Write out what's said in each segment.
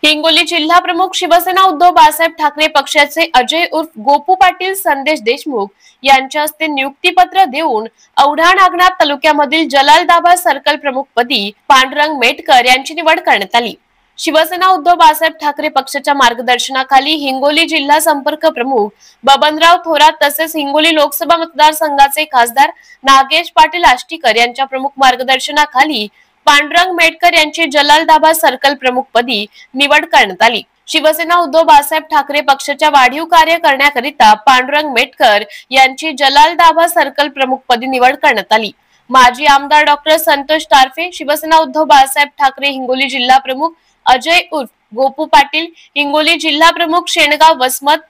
हिंगोली जिल्हा प्रमुख शिवसेना उद्धव बाळासाहेब ठाकरे पक्षाचे अजय उर्फ गोपू पाटील संदेश देशमुख यांच्या हस्ते नियुक्तीपत्र देऊन औढा नागनाथ तालुक्यामधील जलालदाबा सर्कल प्रमुखपदी पांडुरंग मेटकर यांची निवड करण्यात आली। शिवसेना उद्धव बाळासाहेब ठाकरे पक्षाच्या मार्गदर्शनाखाली हिंगोली जिल्हा संपर्क प्रमुख बबनराव थोरात तसेच हिंगोली लोकसभा मतदारसंघाचे खासदार नागेश पाटील आष्टीकर यांच्या प्रमुख मार्गदर्शनाखाली पांडुरंग मेटकर यांची जलालदाबा सर्कल प्रमुखपदी निवड करण्यात आली। शिवसेना उद्धव बाळासाहेब ठाकरे पक्षाच्या वाढीव कार्य करण्याकरिता पांडुरंग मेटकर यांची जलालदाबा सर्कल प्रमुखपदी निवड करण्यात आली। माजी आमदार डॉक्टर संतोष टारफे, शिवसेना उद्धव बाळासाहेब ठाकरे हिंगोली जिल्हा प्रमुख अजय उर्फ गोपू पाटील, हिंगोली जिल्हा प्रमुख शेणगाव वसमत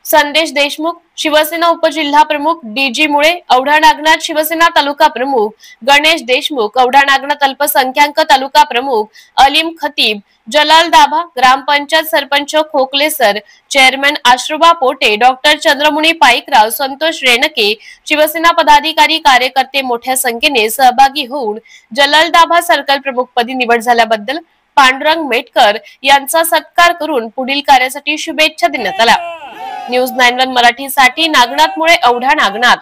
संदेश देशमुख, शिवसेना उपजिल्हा प्रमुख डीजी मुळे, औढा नागनाथ शिवसेना तालुका प्रमुख गणेश देशमुख, औढा नागनाथ अल्पसंख्याक तालुका प्रमुख Alim Khatib, Jalaldaba gram panchayat sarpanch Khokle sir, chairman Ashruba Pote, doctor Chandramuni Paikrao, Santosh Renke, Shiv Sena पदाधिकारी कार्यकर्ते मोठ्या संख्येने सहभागी होऊन जलालदाबा सर्कल प्रमुखपदी निवड झाल्याबद्दल पांडुरंग मेटकर यांचा सत्कार करून पुढील कार्यासाठी शुभेच्छा देण्यात आल्या। न्यूज 91 मराठीसाठी नागनाथ मुळे, औढा नागनाथ।